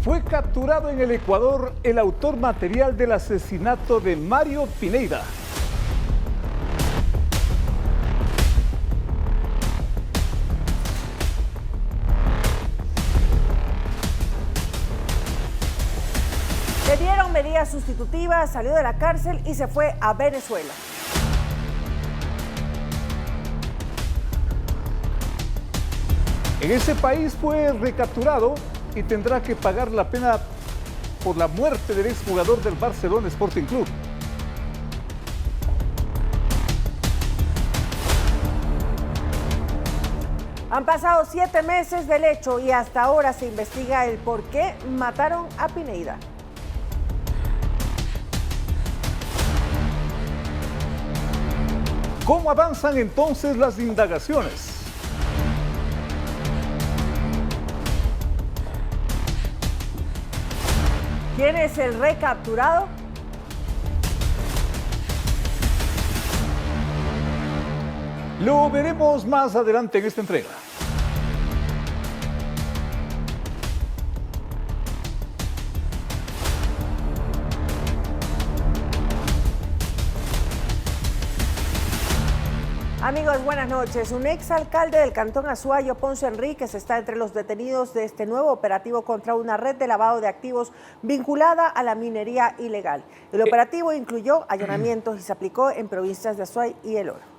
Fue capturado en el Ecuador el autor material del asesinato de Mario Pineda. Le dieron medidas sustitutivas, salió de la cárcel y se fue a Venezuela. En ese país fue recapturado y tendrá que pagar la pena por la muerte del exjugador del Barcelona Sporting Club. Han pasado 7 meses del hecho y hasta ahora se investiga el por qué mataron a Pineda. ¿Cómo avanzan entonces las indagaciones? ¿Quién es el recapturado? Lo veremos más adelante en esta entrega. Amigos, buenas noches. Un exalcalde del Cantón Azuayo, Ponce Enríquez, está entre los detenidos de este nuevo operativo contra una red de lavado de activos vinculada a la minería ilegal. El operativo incluyó allanamientos y se aplicó en provincias de Azuay y El Oro.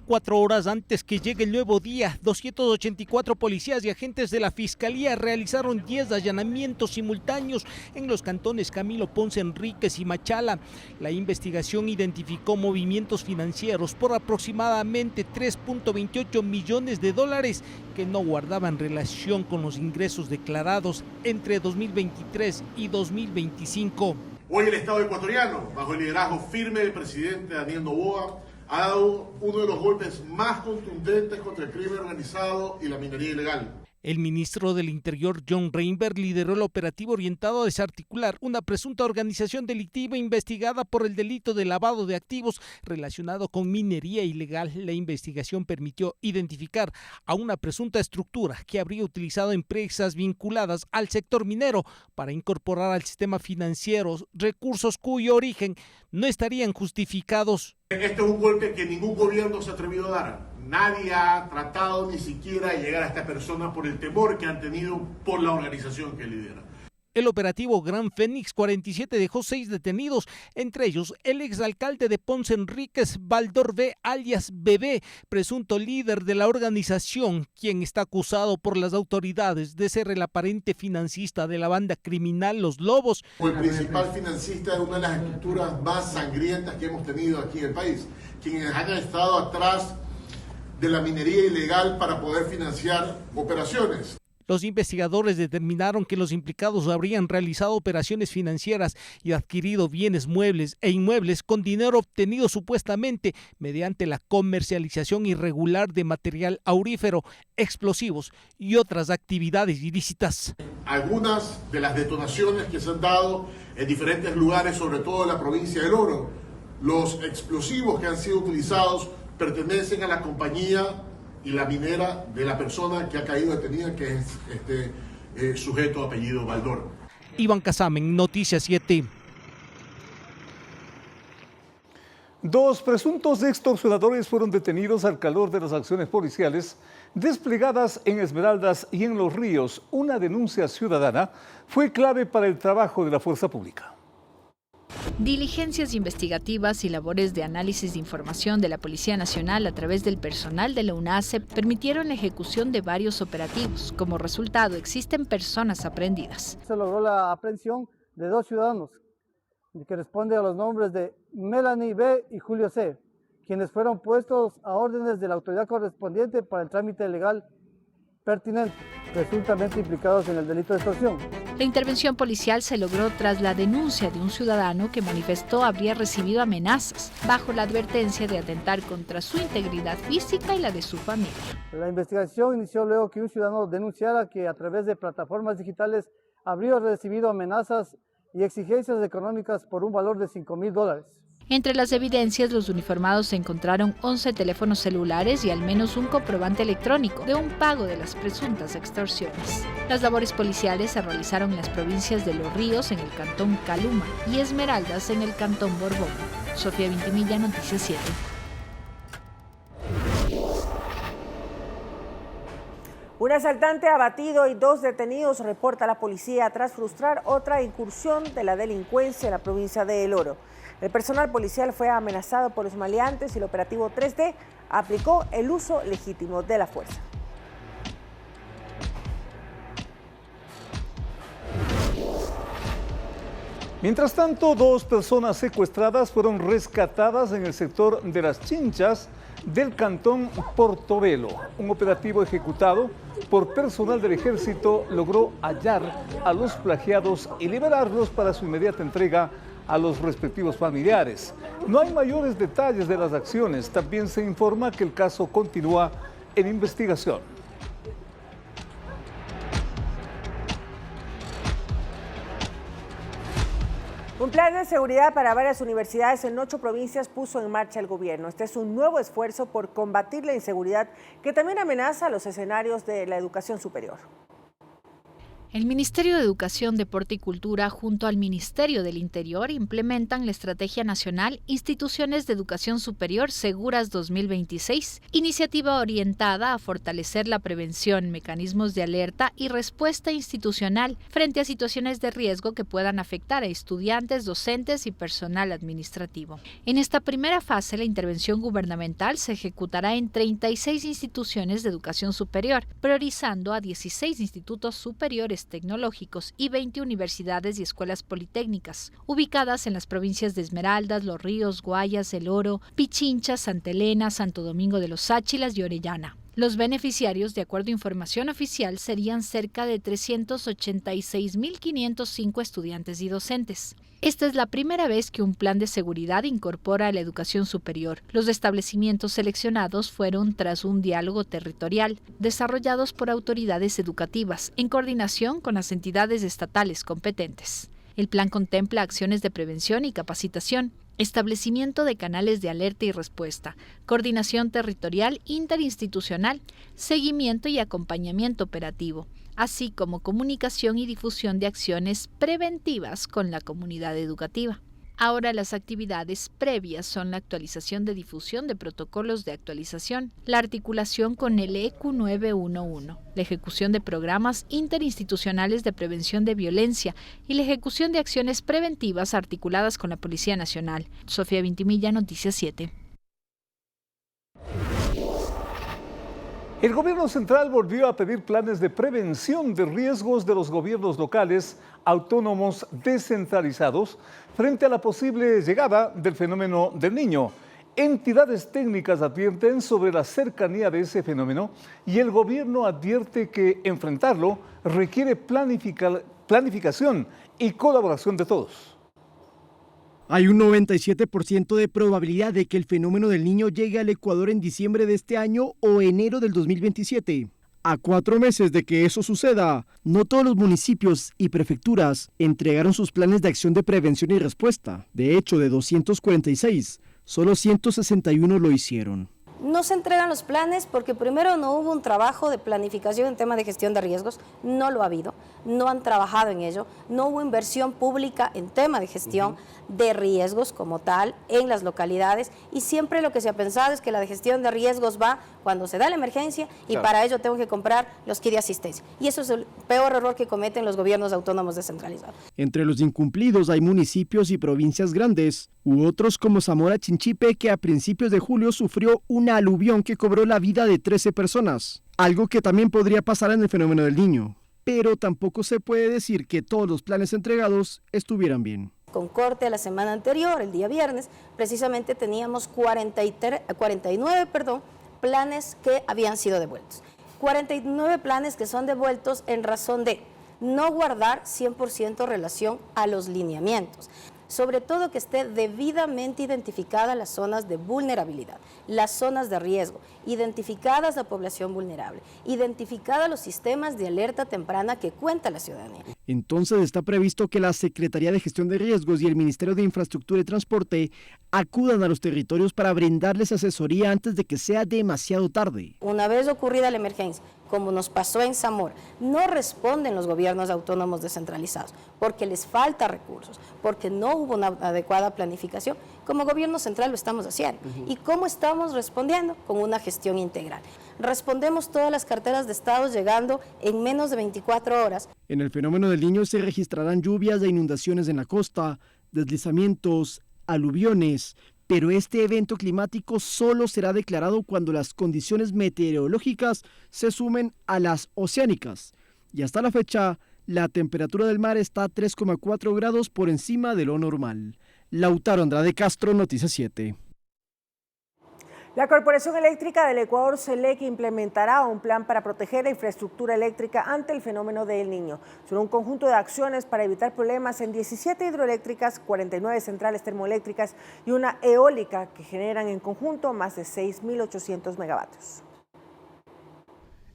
Cuatro horas antes que llegue el nuevo día, 284 policías y agentes de la Fiscalía realizaron 10 allanamientos simultáneos en los cantones Camilo Ponce Enríquez y Machala. La investigación identificó movimientos financieros por aproximadamente 3.28 millones de dólares que no guardaban relación con los ingresos declarados entre 2023 y 2025. Hoy el Estado ecuatoriano, bajo el liderazgo firme del presidente Daniel Noboa, ha dado uno de los golpes más contundentes contra el crimen organizado y la minería ilegal. El ministro del Interior, John Reinberg, lideró el operativo orientado a desarticular una presunta organización delictiva investigada por el delito de lavado de activos relacionado con minería ilegal. La investigación permitió identificar a una presunta estructura que habría utilizado empresas vinculadas al sector minero para incorporar al sistema financiero recursos cuyo origen no estarían justificados. Este es un golpe que ningún gobierno se ha atrevido a dar. Nadie ha tratado ni siquiera de llegar a esta persona por el temor que han tenido por la organización que lidera. El operativo Gran Fénix 47 dejó 6 detenidos, entre ellos el exalcalde de Ponce Enríquez, Baldor B. alias Bebé, presunto líder de la organización, quien está acusado por las autoridades de ser el aparente financista de la banda criminal Los Lobos. El principal financista de una de las estructuras más sangrientas que hemos tenido aquí en el país, quienes han estado atrás de la minería ilegal para poder financiar operaciones. Los investigadores determinaron que los implicados habrían realizado operaciones financieras y adquirido bienes muebles e inmuebles con dinero obtenido supuestamente mediante la comercialización irregular de material aurífero, explosivos y otras actividades ilícitas. Algunas de las detonaciones que se han dado en diferentes lugares, sobre todo en la provincia del Oro, los explosivos que han sido utilizados pertenecen a la compañía y la minera de la persona que ha caído detenida, que es este sujeto apellido Baldor. Iván Casamen, Noticias 7. 2 presuntos extorsionadores fueron detenidos al calor de las acciones policiales desplegadas en Esmeraldas y en Los Ríos. Una denuncia ciudadana fue clave para el trabajo de la fuerza pública. Diligencias investigativas y labores de análisis de información de la Policía Nacional a través del personal de la UNACE permitieron la ejecución de varios operativos. Como resultado, existen personas aprehendidas. Se logró la aprehensión de 2 ciudadanos que responden a los nombres de Melanie B. y Julio C., quienes fueron puestos a órdenes de la autoridad correspondiente para el trámite legal pertinente, presuntamente implicados en el delito de extorsión. La intervención policial se logró tras la denuncia de un ciudadano que manifestó habría recibido amenazas bajo la advertencia de atentar contra su integridad física y la de su familia. La investigación inició luego que un ciudadano denunciara que a través de plataformas digitales habría recibido amenazas y exigencias económicas por un valor de $5,000. Entre las evidencias, los uniformados encontraron 11 teléfonos celulares y al menos un comprobante electrónico de un pago de las presuntas extorsiones. Las labores policiales se realizaron en las provincias de Los Ríos, en el cantón Caluma, y Esmeraldas, en el cantón Borbón. Sofía Vintimilla, Noticias 7. Un asaltante abatido y 2 detenidos, reporta la policía, tras frustrar otra incursión de la delincuencia en la provincia de El Oro. El personal policial fue amenazado por los maleantes y el operativo 3D aplicó el uso legítimo de la fuerza. Mientras tanto, 2 personas secuestradas fueron rescatadas en el sector de Las Chinchas del cantón Portobelo. Un operativo ejecutado por personal del ejército logró hallar a los plagiados y liberarlos para su inmediata entrega a los respectivos familiares. No hay mayores detalles de las acciones. También se informa que el caso continúa en investigación. Un plan de seguridad para varias universidades en 8 provincias puso en marcha el gobierno. Este es un nuevo esfuerzo por combatir la inseguridad que también amenaza los escenarios de la educación superior. El Ministerio de Educación, Deporte y Cultura, junto al Ministerio del Interior, implementan la Estrategia Nacional Instituciones de Educación Superior Seguras 2026, iniciativa orientada a fortalecer la prevención, mecanismos de alerta y respuesta institucional frente a situaciones de riesgo que puedan afectar a estudiantes, docentes y personal administrativo. En esta primera fase, la intervención gubernamental se ejecutará en 36 instituciones de educación superior, priorizando a 16 institutos superiores tecnológicos y 20 universidades y escuelas politécnicas, ubicadas en las provincias de Esmeraldas, Los Ríos, Guayas, El Oro, Pichincha, Santa Elena, Santo Domingo de los Áchilas y Orellana. Los beneficiarios, de acuerdo a información oficial, serían cerca de 386.505 estudiantes y docentes. Esta es la primera vez que un plan de seguridad incorpora a la educación superior. Los establecimientos seleccionados fueron tras un diálogo territorial, desarrollados por autoridades educativas, en coordinación con las entidades estatales competentes. El plan contempla acciones de prevención y capacitación, establecimiento de canales de alerta y respuesta, coordinación territorial interinstitucional, seguimiento y acompañamiento operativo, así como comunicación y difusión de acciones preventivas con la comunidad educativa. Ahora las actividades previas son la actualización de difusión de protocolos de actualización, la articulación con el EQ 911, la ejecución de programas interinstitucionales de prevención de violencia y la ejecución de acciones preventivas articuladas con la Policía Nacional. Sofía Vintimilla, Noticias 7. El gobierno central volvió a pedir planes de prevención de riesgos de los gobiernos locales autónomos descentralizados frente a la posible llegada del fenómeno del Niño. Entidades técnicas advierten sobre la cercanía de ese fenómeno y el gobierno advierte que enfrentarlo requiere planificación y colaboración de todos. Hay un 97% de probabilidad de que el fenómeno del Niño llegue al Ecuador en diciembre de este año o enero del 2027. A 4 meses de que eso suceda, no todos los municipios y prefecturas entregaron sus planes de acción de prevención y respuesta. De hecho, de 246, solo 161 lo hicieron. No se entregan los planes porque primero no hubo un trabajo de planificación en tema de gestión de riesgos, no lo ha habido, no han trabajado en ello, no hubo inversión pública en tema de gestión de riesgos como tal en las localidades y siempre lo que se ha pensado es que la gestión de riesgos va cuando se da la emergencia y para ello tengo que comprar los kits de asistencia. Y eso es el peor error que cometen los gobiernos autónomos descentralizados. Entre los incumplidos hay municipios y provincias grandes, u otros como Zamora Chinchipe, que a principios de julio sufrió una aluvión que cobró la vida de 13 personas, algo que también podría pasar en el fenómeno del Niño. Pero tampoco se puede decir que todos los planes entregados estuvieran bien. Con corte a la semana anterior, el día viernes, precisamente teníamos 49 planes que habían sido devueltos. 49 planes que son devueltos en razón de no guardar 100% relación a los lineamientos. Sobre todo que esté debidamente identificada las zonas de vulnerabilidad, las zonas de riesgo, identificadas la población vulnerable, identificadas los sistemas de alerta temprana que cuenta la ciudadanía. Entonces está previsto que la Secretaría de Gestión de Riesgos y el Ministerio de Infraestructura y Transporte acudan a los territorios para brindarles asesoría antes de que sea demasiado tarde. Una vez ocurrida la emergencia, como nos pasó en Zamora, no responden los gobiernos autónomos descentralizados porque les falta recursos, porque no hubo una adecuada planificación. Como gobierno central lo estamos haciendo. ¿Y cómo estamos respondiendo? Con una gestión integral. Respondemos todas las carteras de estados llegando en menos de 24 horas. En el fenómeno del Niño se registrarán lluvias e inundaciones en la costa, deslizamientos, aluviones, pero este evento climático solo será declarado cuando las condiciones meteorológicas se sumen a las oceánicas. Y hasta la fecha, la temperatura del mar está a 3,4 grados por encima de lo normal. Lautaro Andrade Castro, Noticias 7. La Corporación Eléctrica del Ecuador, CELEC, implementará un plan para proteger la infraestructura eléctrica ante el fenómeno de El Niño. Son un conjunto de acciones para evitar problemas en 17 hidroeléctricas, 49 centrales termoeléctricas y una eólica que generan en conjunto más de 6.800 megavatios.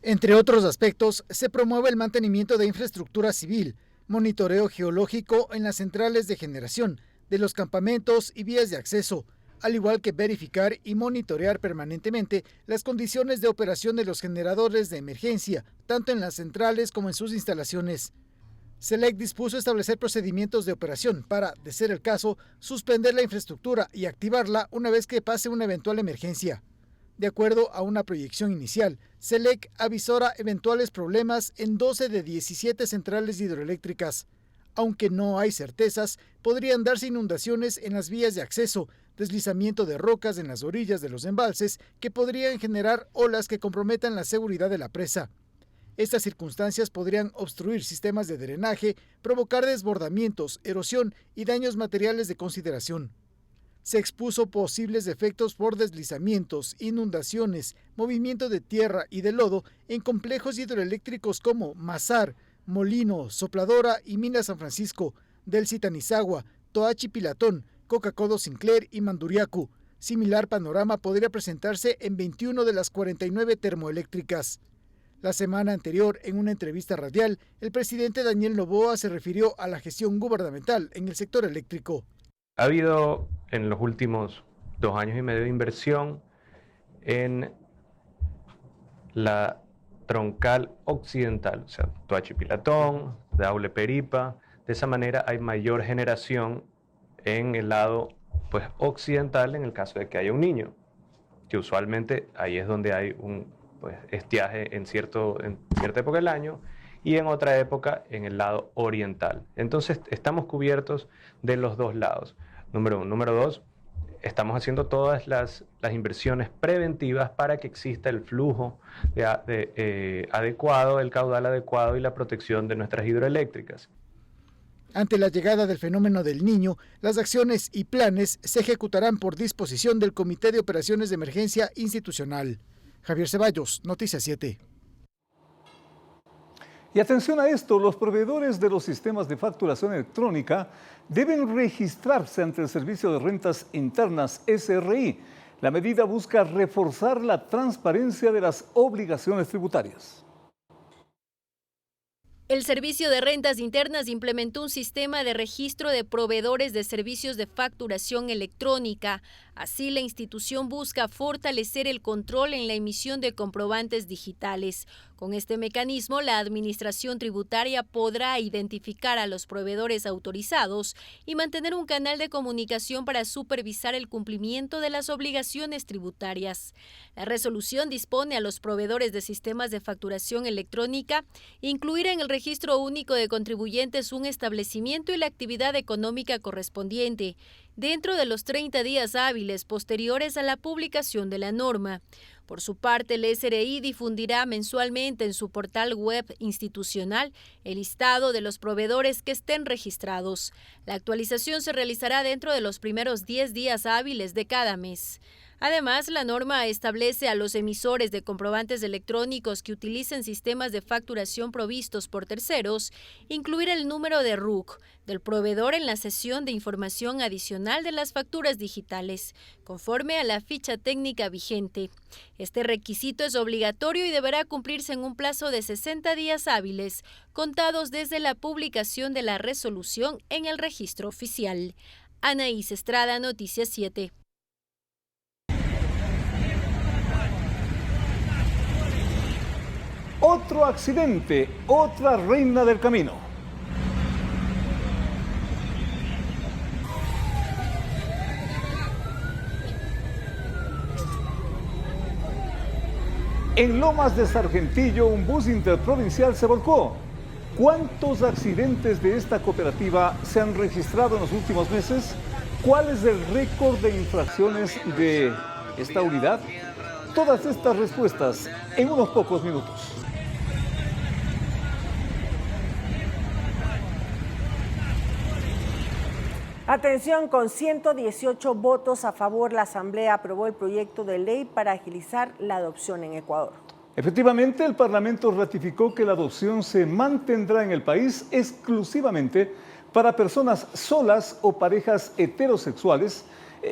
Entre otros aspectos, se promueve el mantenimiento de infraestructura civil, monitoreo geológico en las centrales de generación, de los campamentos y vías de acceso, al igual que verificar y monitorear permanentemente las condiciones de operación de los generadores de emergencia, tanto en las centrales como en sus instalaciones. CELEC dispuso establecer procedimientos de operación para, de ser el caso, suspender la infraestructura y activarla una vez que pase una eventual emergencia. De acuerdo a una proyección inicial, CELEC avisora eventuales problemas en 12 de 17 centrales hidroeléctricas. Aunque no hay certezas, podrían darse inundaciones en las vías de acceso, deslizamiento de rocas en las orillas de los embalses que podrían generar olas que comprometan la seguridad de la presa. Estas circunstancias podrían obstruir sistemas de drenaje, provocar desbordamientos, erosión y daños materiales de consideración. Se expuso posibles efectos por deslizamientos, inundaciones, movimiento de tierra y de lodo en complejos hidroeléctricos como Mazar, Molino, Sopladora y Mina San Francisco, Delcy Tanizagua, Toachi Pilatón, Coca-Codo Sinclair y Manduriacu. Similar panorama podría presentarse en 21 de las 49 termoeléctricas. La semana anterior, en una entrevista radial, el presidente Daniel Noboa se refirió a la gestión gubernamental en el sector eléctrico. Ha habido en los últimos 2 años y medio de inversión en la troncal occidental, o sea, Toachi Pilatón, Daule Peripa. De esa manera hay mayor generación en el lado occidental en el caso de que haya un niño, que usualmente ahí es donde hay un estiaje en cierta época del año y en otra época en el lado oriental. Entonces estamos cubiertos de los dos lados, número 1. Número 2, estamos haciendo todas las inversiones preventivas para que exista el flujo adecuado, el caudal adecuado y la protección de nuestras hidroeléctricas. Ante la llegada del fenómeno del Niño, las acciones y planes se ejecutarán por disposición del Comité de Operaciones de Emergencia Institucional. Javier Ceballos, Noticias 7. Y atención a esto, los proveedores de los sistemas de facturación electrónica deben registrarse ante el Servicio de Rentas Internas, SRI. La medida busca reforzar la transparencia de las obligaciones tributarias. El Servicio de Rentas Internas implementó un sistema de registro de proveedores de servicios de facturación electrónica. Así, la institución busca fortalecer el control en la emisión de comprobantes digitales. Con este mecanismo, la Administración Tributaria podrá identificar a los proveedores autorizados y mantener un canal de comunicación para supervisar el cumplimiento de las obligaciones tributarias. La resolución dispone a los proveedores de sistemas de facturación electrónica incluir en el Registro Único de Contribuyentes un establecimiento y la actividad económica correspondiente dentro de los 30 días hábiles posteriores a la publicación de la norma. Por su parte, el SRI difundirá mensualmente en su portal web institucional el listado de los proveedores que estén registrados. La actualización se realizará dentro de los primeros 10 días hábiles de cada mes. Además, la norma establece a los emisores de comprobantes electrónicos que utilicen sistemas de facturación provistos por terceros incluir el número de RUC del proveedor en la sesión de información adicional de las facturas digitales, conforme a la ficha técnica vigente. Este requisito es obligatorio y deberá cumplirse en un plazo de 60 días hábiles, contados desde la publicación de la resolución en el registro oficial. Anaís Estrada, Noticias 7. Otro accidente, otra reina del camino. En Lomas de Sargentillo, un bus interprovincial se volcó. ¿Cuántos accidentes de esta cooperativa se han registrado en los últimos meses? ¿Cuál es el récord de infracciones de esta unidad? Todas estas respuestas en unos pocos minutos. Atención, con 118 votos a favor, la Asamblea aprobó el proyecto de ley para agilizar la adopción en Ecuador. Efectivamente, el Parlamento ratificó que la adopción se mantendrá en el país exclusivamente para personas solas o parejas heterosexuales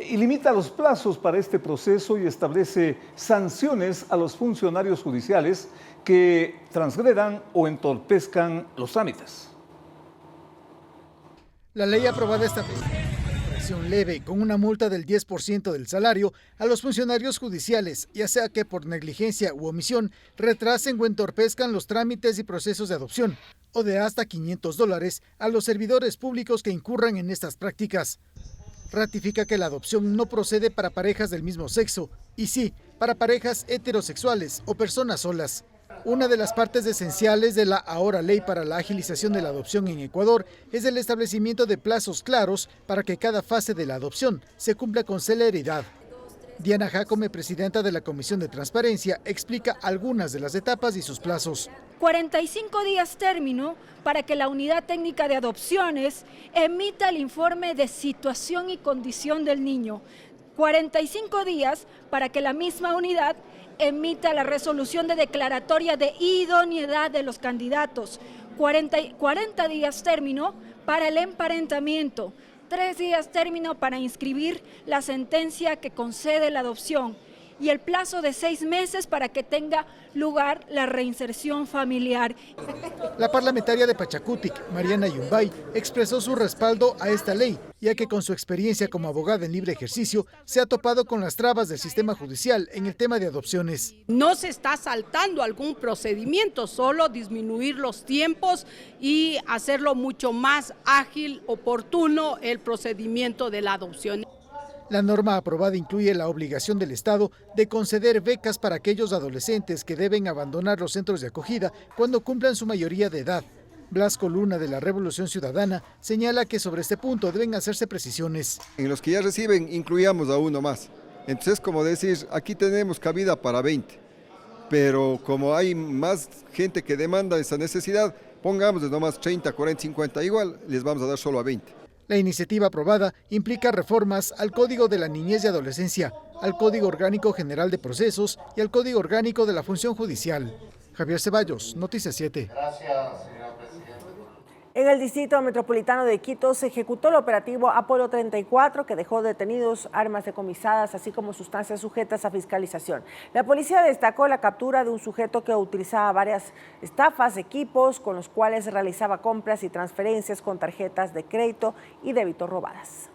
y limita los plazos para este proceso y establece sanciones a los funcionarios judiciales que transgredan o entorpezcan los trámites. La ley aprobada establece infracción leve con una multa del 10% del salario a los funcionarios judiciales, ya sea que por negligencia u omisión retrasen o entorpezcan los trámites y procesos de adopción, o de hasta $500 a los servidores públicos que incurran en estas prácticas. Ratifica que la adopción no procede para parejas del mismo sexo, y sí, para parejas heterosexuales o personas solas. Una de las partes esenciales de la ahora ley para la agilización de la adopción en Ecuador es el establecimiento de plazos claros para que cada fase de la adopción se cumpla con celeridad. Diana Jacome, presidenta de la Comisión de Transparencia, explica algunas de las etapas y sus plazos. 45 días término para que la Unidad Técnica de Adopciones emita el informe de situación y condición del niño. 45 días para que la misma unidad emita la resolución de declaratoria de idoneidad de los candidatos. 40 días término para el emparentamiento. 3 días término para inscribir la sentencia que concede la adopción. Y el plazo de 6 meses para que tenga lugar la reinserción familiar. La parlamentaria de Pachacutic, Mariana Yumbay, expresó su respaldo a esta ley, ya que con su experiencia como abogada en libre ejercicio se ha topado con las trabas del sistema judicial en el tema de adopciones. No se está saltando algún procedimiento, solo disminuir los tiempos y hacerlo mucho más ágil, oportuno el procedimiento de la adopción. La norma aprobada incluye la obligación del Estado de conceder becas para aquellos adolescentes que deben abandonar los centros de acogida cuando cumplan su mayoría de edad. Blasco Luna, de la Revolución Ciudadana, señala que sobre este punto deben hacerse precisiones. En los que ya reciben, incluyamos a uno más. Entonces, como decir, aquí tenemos cabida para 20, pero como hay más gente que demanda esa necesidad, pongamos de nomás 30, 40, 50, igual les vamos a dar solo a 20. La iniciativa aprobada implica reformas al Código de la Niñez y Adolescencia, al Código Orgánico General de Procesos y al Código Orgánico de la Función Judicial. Javier Ceballos, Noticias 7. Gracias, señor presidente. En el Distrito Metropolitano de Quito se ejecutó el operativo Apolo 34, que dejó detenidos armas decomisadas, así como sustancias sujetas a fiscalización. La policía destacó la captura de un sujeto que utilizaba varias estafas, equipos con los cuales realizaba compras y transferencias con tarjetas de crédito y débito robadas.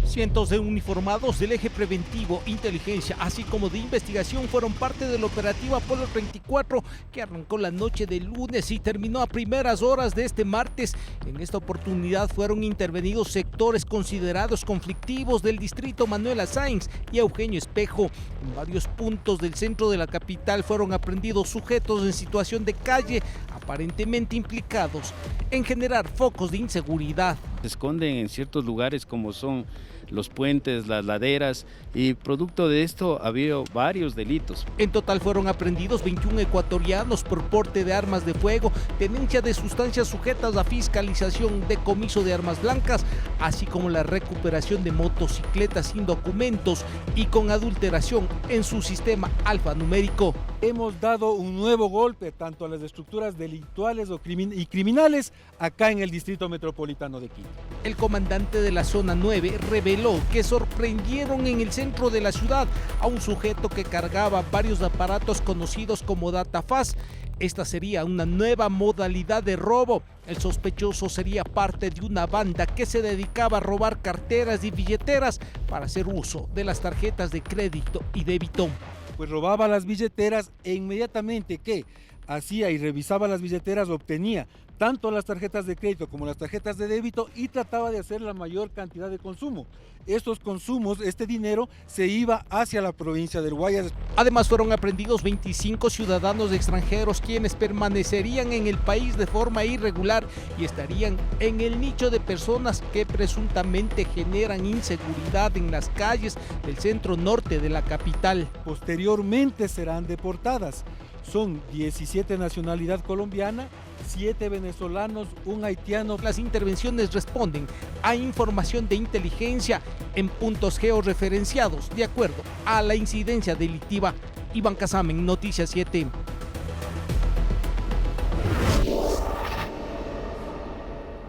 Cientos de uniformados del eje preventivo, inteligencia, así como de investigación fueron parte del operativo Apolo 34 que arrancó la noche del lunes y terminó a primeras horas de este martes. En esta oportunidad fueron intervenidos sectores considerados conflictivos del distrito Manuela Sáenz y Eugenio Espejo. En varios puntos del centro de la capital fueron aprehendidos sujetos en situación de calle, aparentemente implicados en generar focos de inseguridad. Se esconden en ciertos lugares como son los puentes, las laderas, y producto de esto ha habido varios delitos. En total fueron aprehendidos 21 ecuatorianos por porte de armas de fuego, tenencia de sustancias sujetas a fiscalización, decomiso de armas blancas, así como la recuperación de motocicletas sin documentos y con adulteración en su sistema alfanumérico. Hemos dado un nuevo golpe tanto a las estructuras delictuales y criminales acá en el Distrito Metropolitano de Quito. El comandante de la Zona 9 reveló que sorprendieron en el centro de la ciudad a un sujeto que cargaba varios aparatos conocidos como DataFaz. Esta sería una nueva modalidad de robo. El sospechoso sería parte de una banda que se dedicaba a robar carteras y billeteras para hacer uso de las tarjetas de crédito y débito. Pues robaba las billeteras e inmediatamente que hacía y revisaba las billeteras obtenía tanto las tarjetas de crédito como las tarjetas de débito y trataba de hacer la mayor cantidad de consumo. Estos consumos, este dinero se iba hacia la provincia del Guayas. Además fueron aprehendidos 25 ciudadanos extranjeros quienes permanecerían en el país de forma irregular y estarían en el nicho de personas que presuntamente generan inseguridad en las calles del centro norte de la capital. Posteriormente serán deportadas. Son 17 nacionalidad colombiana, 7 venezolanos, un haitiano. Las intervenciones responden a información de inteligencia en puntos georreferenciados de acuerdo a la incidencia delictiva. Iván Casamen, Noticias 7.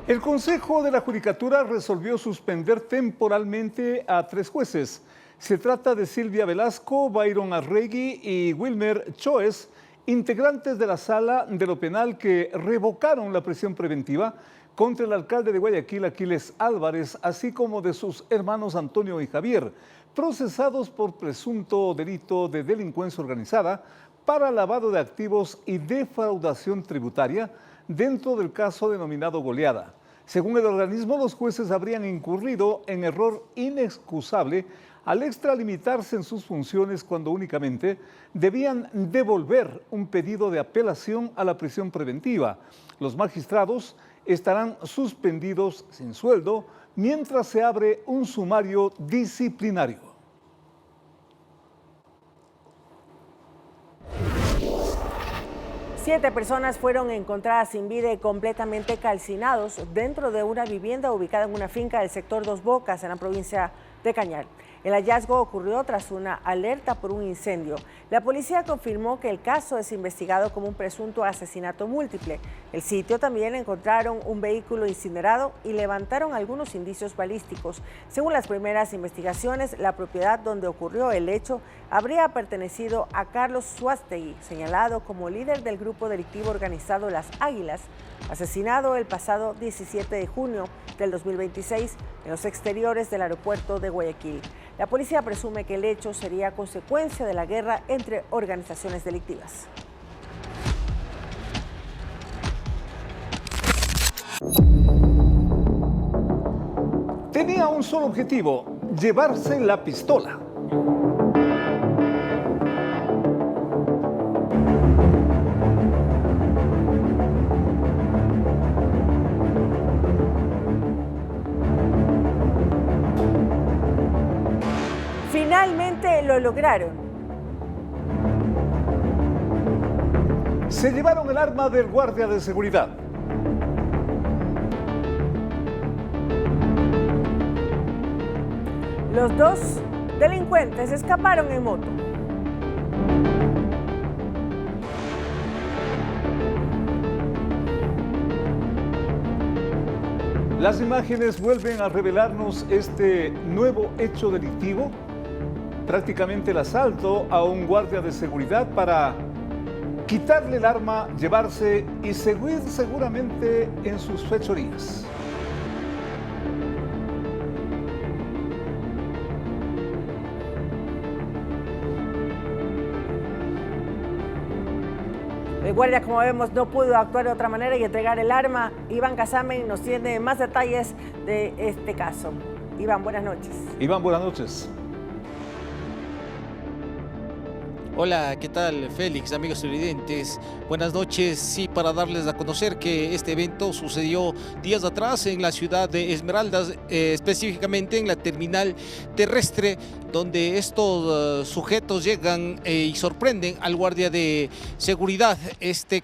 El Consejo de la Judicatura resolvió suspender temporalmente a 3 jueces. Se trata de Silvia Velasco, Byron Arregui y Wilmer Choes, integrantes de la Sala de lo Penal que revocaron la prisión preventiva contra el alcalde de Guayaquil, Aquiles Álvarez, así como de sus hermanos Antonio y Javier, procesados por presunto delito de delincuencia organizada para lavado de activos y defraudación tributaria dentro del caso denominado Goleada. Según el organismo, los jueces habrían incurrido en error inexcusable al extralimitarse en sus funciones cuando únicamente debían devolver un pedido de apelación a la prisión preventiva. Los magistrados estarán suspendidos sin sueldo mientras se abre un sumario disciplinario. Siete personas fueron encontradas sin vida y completamente calcinados dentro de una vivienda ubicada en una finca del sector Dos Bocas, en la provincia de Cañar. El hallazgo ocurrió tras una alerta por un incendio. La policía confirmó que el caso es investigado como un presunto asesinato múltiple. El sitio también encontraron un vehículo incinerado y levantaron algunos indicios balísticos. Según las primeras investigaciones, la propiedad donde ocurrió el hecho habría pertenecido a Carlos Suástegui, señalado como líder del grupo delictivo organizado Las Águilas, asesinado el pasado 17 de junio del 2026 en los exteriores del aeropuerto de Guayaquil. La policía presume que el hecho sería consecuencia de la guerra entre organizaciones delictivas. Tenía un solo objetivo: llevarse la pistola. Finalmente lo lograron. Se llevaron el arma del guardia de seguridad. Los dos delincuentes escaparon en moto. Las imágenes vuelven a revelarnos este nuevo hecho delictivo, prácticamente el asalto a un guardia de seguridad para quitarle el arma, llevarse y seguir seguramente en sus fechorías. El guardia, como vemos, no pudo actuar de otra manera y entregar el arma. Iván Casamen nos tiene más detalles de este caso. Iván, buenas noches. Iván, buenas noches. Hola, ¿qué tal, Félix, amigos televidentes? Buenas noches. Sí, para darles a conocer que este evento sucedió días atrás en la ciudad de Esmeraldas, específicamente en la terminal terrestre, donde estos sujetos llegan y sorprenden al guardia de seguridad,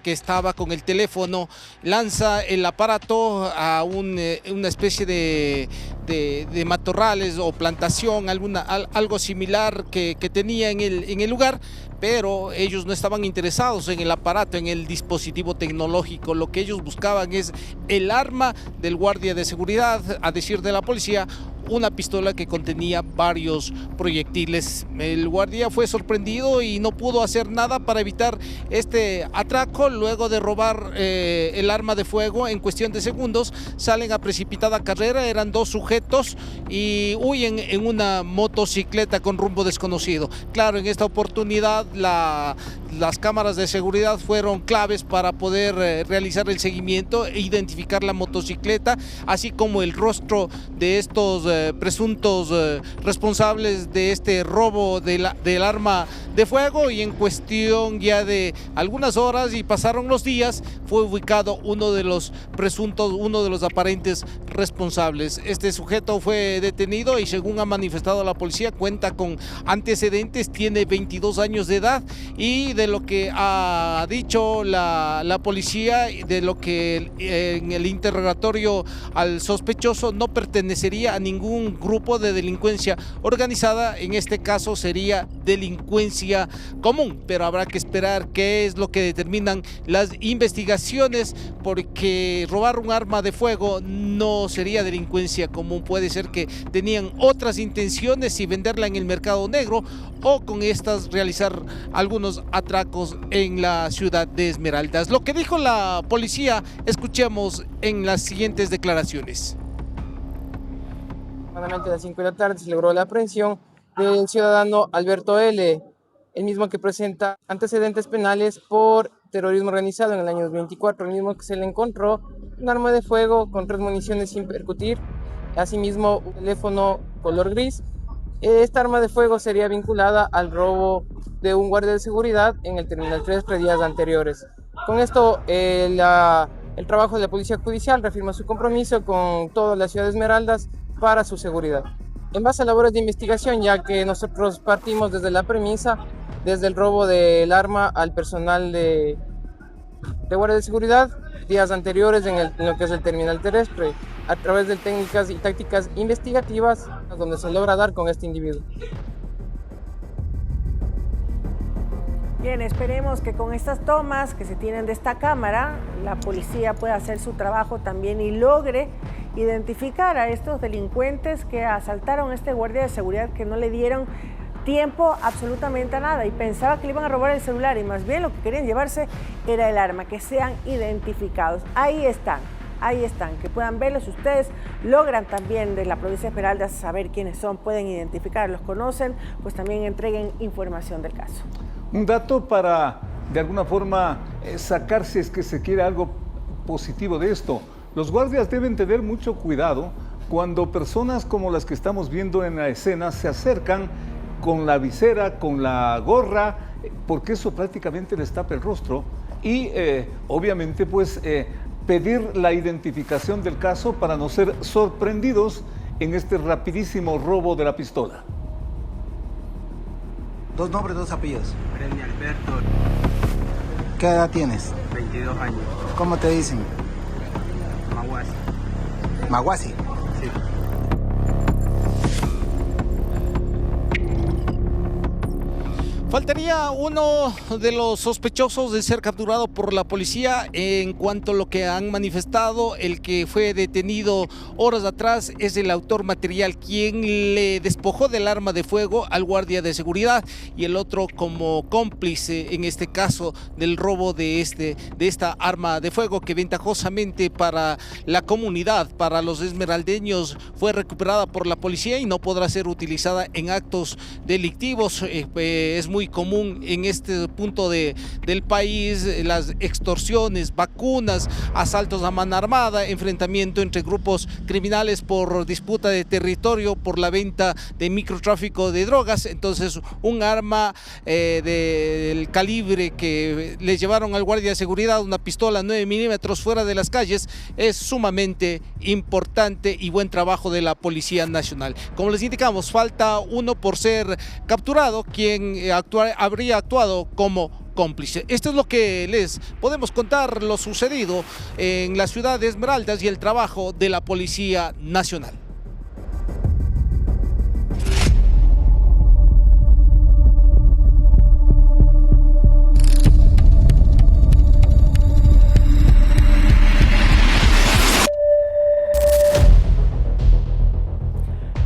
que estaba con el teléfono, lanza el aparato a una especie de matorrales o plantación, algo similar que tenía en el lugar, pero ellos no estaban interesados en el aparato, en el dispositivo tecnológico. Lo que ellos buscaban es el arma del guardia de seguridad, a decir de la policía, una pistola que contenía varios proyectiles. El guardia fue sorprendido y no pudo hacer nada para evitar este atraco. Luego de robar el arma de fuego, en cuestión de segundos salen a precipitada carrera. Eran 2 sujetos y huyen en una motocicleta con rumbo desconocido. Claro, en esta oportunidad las cámaras de seguridad fueron claves para poder realizar el seguimiento e identificar la motocicleta, así como el rostro de estos presuntos responsables de este robo del arma de fuego. Y en cuestión ya de algunas horas, y pasaron los días, fue ubicado uno de los aparentes responsables. Este sujeto fue detenido y, según ha manifestado la policía, cuenta con antecedentes, tiene 22 años de edad, y de lo que ha dicho la policía, de lo que en el interrogatorio al sospechoso, no pertenecería a ningún grupo de delincuencia organizada. En este caso sería delincuencia común, pero habrá que esperar qué es lo que determinan las investigaciones, porque robar un arma de fuego no sería delincuencia común. Puede ser que tenían otras intenciones y venderla en el mercado negro, o con estas realizar algunos atracos en la ciudad de Esmeraldas. Lo que dijo la policía, escuchemos en las siguientes declaraciones. A las 5 de la tarde se logró la aprehensión del ciudadano Alberto L., el mismo que presenta antecedentes penales por terrorismo organizado en el año 2024, el mismo que se le encontró un arma de fuego con 3 municiones sin percutir, asimismo un teléfono color gris. Esta arma de fuego sería vinculada al robo de un guardia de seguridad en el Terminal 3 días anteriores. Con esto, el trabajo de la Policía Judicial reafirma su compromiso con toda la ciudad de Esmeraldas para su seguridad. En base a labores de investigación, ya que nosotros partimos desde la premisa, desde el robo del arma al personal de guardia de seguridad días anteriores en lo que es el terminal terrestre, a través de técnicas y tácticas investigativas, donde se logra dar con este individuo. Bien, esperemos que con estas tomas que se tienen de esta cámara, la policía pueda hacer su trabajo también y logre identificar a estos delincuentes que asaltaron a este guardia de seguridad, que no le dieron tiempo absolutamente a nada y pensaba que le iban a robar el celular, y más bien lo que querían llevarse era el arma. Que sean identificados. Ahí están, que puedan verlos. Ustedes logran también de la provincia de Esmeraldas saber quiénes son, pueden identificarlos, conocen, pues también entreguen información del caso. Un dato para, de alguna forma, sacar, si es que se quiere, algo positivo de esto. Los guardias deben tener mucho cuidado cuando personas como las que estamos viendo en la escena se acercan con la visera, con la gorra, porque eso prácticamente les tapa el rostro, y obviamente pues pedir la identificación del caso para no ser sorprendidos en este rapidísimo robo de la pistola. 2 nombres, 2 apellidos. Premio Alberto. ¿Qué edad tienes? 22 años. ¿Cómo te dicen? Maguasi. Maguasi. Sí. Faltaría uno de los sospechosos de ser capturado por la policía. En cuanto a lo que han manifestado, el que fue detenido horas atrás es el autor material, quien le despojó del arma de fuego al guardia de seguridad, y el otro como cómplice en este caso del robo de esta arma de fuego, que ventajosamente para la comunidad, para los esmeraldeños, fue recuperada por la policía y no podrá ser utilizada en actos delictivos. Es muy muy común en este punto del país, las extorsiones, vacunas, asaltos a mano armada, enfrentamiento entre grupos criminales por disputa de territorio, por la venta de microtráfico de drogas. Entonces, un arma del calibre que le llevaron al guardia de seguridad, una pistola 9 milímetros fuera de las calles, es sumamente importante y buen trabajo de la Policía Nacional. Como les indicamos, falta uno por ser capturado, quien habría actuado como cómplice. Esto es lo que les podemos contar, lo sucedido en la ciudad de Esmeraldas y el trabajo de la Policía Nacional.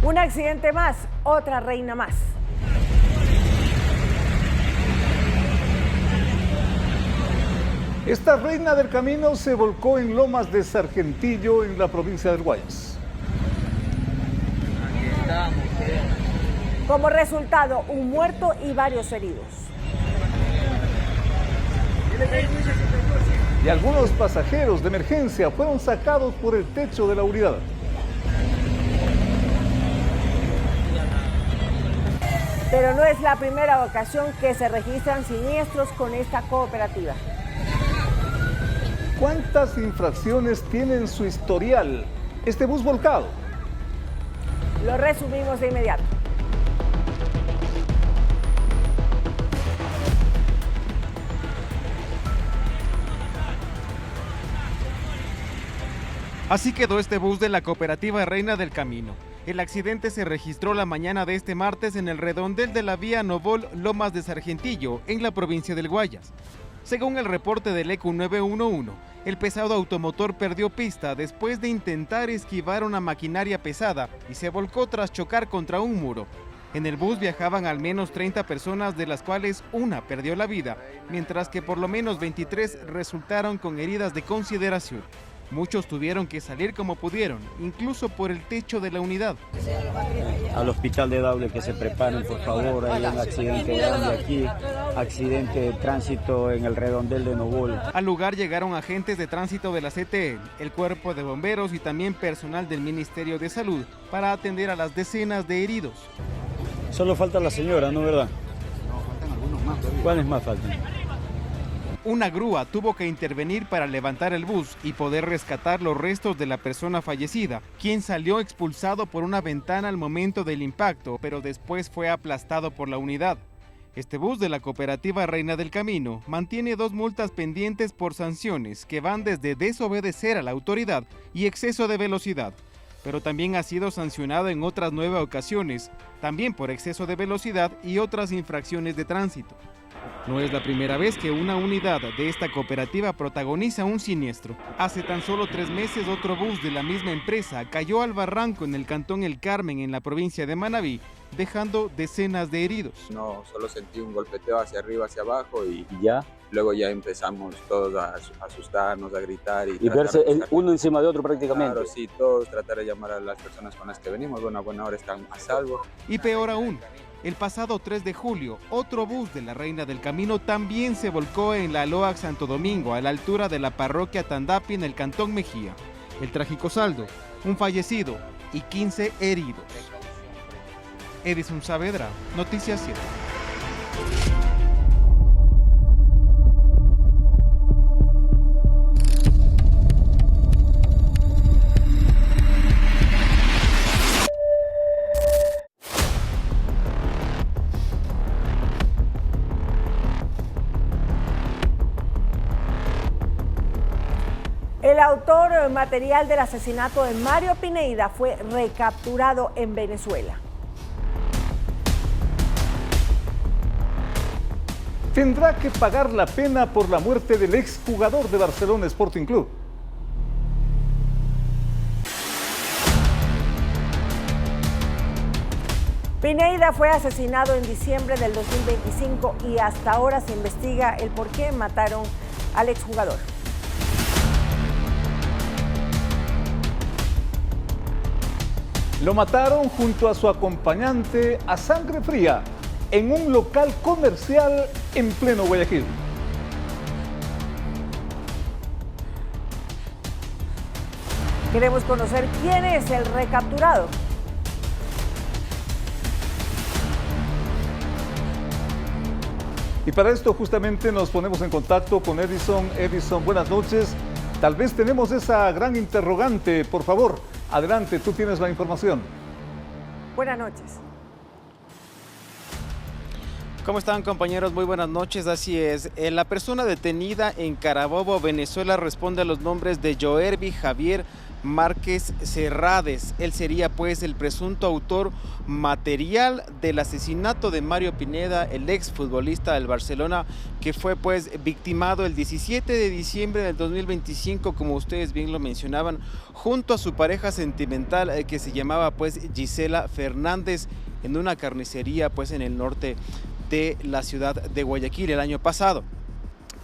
Un accidente más, otra reina más. Esta reina del camino se volcó en Lomas de Sargentillo, en la provincia del Guayas. Como resultado, un muerto y varios heridos. Y algunos pasajeros de emergencia fueron sacados por el techo de la unidad. Pero no es la primera ocasión que se registran siniestros con esta cooperativa. ¿Cuántas infracciones tiene en su historial este bus volcado? Lo resumimos de inmediato. Así quedó este bus de la cooperativa Reina del Camino. El accidente se registró la mañana de este martes en el redondel de la vía Novol Lomas de Sargentillo, en la provincia del Guayas. Según el reporte del ECU 911, el pesado automotor perdió pista después de intentar esquivar una maquinaria pesada y se volcó tras chocar contra un muro. En el bus viajaban al menos 30 personas, de las cuales una perdió la vida, mientras que por lo menos 23 resultaron con heridas de consideración. Muchos tuvieron que salir como pudieron, incluso por el techo de la unidad. Al hospital de Daule que se preparen, por favor, hay un accidente grande aquí, accidente de tránsito en el redondel de Novol. Al lugar llegaron agentes de tránsito de la CTE, el cuerpo de bomberos y también personal del Ministerio de Salud para atender a las decenas de heridos. Solo falta la señora, ¿no, verdad? No, faltan algunos más todavía. ¿Cuáles más faltan? Una grúa tuvo que intervenir para levantar el bus y poder rescatar los restos de la persona fallecida, quien salió expulsado por una ventana al momento del impacto, pero después fue aplastado por la unidad. Este bus de la cooperativa Reina del Camino mantiene 2 multas pendientes por sanciones que van desde desobedecer a la autoridad y exceso de velocidad, pero también ha sido sancionado en otras 9 ocasiones, también por exceso de velocidad y otras infracciones de tránsito. No es la primera vez que una unidad de esta cooperativa protagoniza un siniestro. Hace tan solo 3 meses otro bus de la misma empresa cayó al barranco en el cantón El Carmen, en la provincia de Manabí, dejando decenas de heridos. No, solo sentí un golpeteo hacia arriba, hacia abajo y ya. Luego ya empezamos todos a asustarnos, a gritar. Y verse uno encima de otro prácticamente. Claro, sí, todos tratar de llamar a las personas con las que venimos. Bueno, a buena hora están a salvo. Y peor aún, el pasado 3 de julio, otro bus de la Reina del Camino también se volcó en la Loac Santo Domingo, a la altura de la parroquia Tandapi, en el cantón Mejía. El trágico saldo, un fallecido y 15 heridos. Edison Saavedra, Noticias 7. El autor material del asesinato de Mario Pineda fue recapturado en Venezuela. Tendrá que pagar la pena por la muerte del exjugador de Barcelona Sporting Club. Pineda fue asesinado en diciembre del 2025 y hasta ahora se investiga el por qué mataron al exjugador. Lo mataron junto a su acompañante a sangre fría en un local comercial en pleno Guayaquil. Queremos conocer quién es el recapturado. Y para esto justamente nos ponemos en contacto con Edison. Edison, buenas noches. Tal vez tenemos esa gran interrogante. Por favor, adelante, tú tienes la información. Buenas noches. ¿Cómo están, compañeros? Muy buenas noches, así es. La persona detenida en Carabobo, Venezuela, responde a los nombres de Joerby Javier Márquez Serrades. Él sería pues el presunto autor material del asesinato de Mario Pineda, el exfutbolista del Barcelona, que fue pues victimado el 17 de diciembre del 2025, como ustedes bien lo mencionaban, junto a su pareja sentimental que se llamaba pues Gisela Fernández, en una carnicería pues en el norte de la ciudad de Guayaquil el año pasado.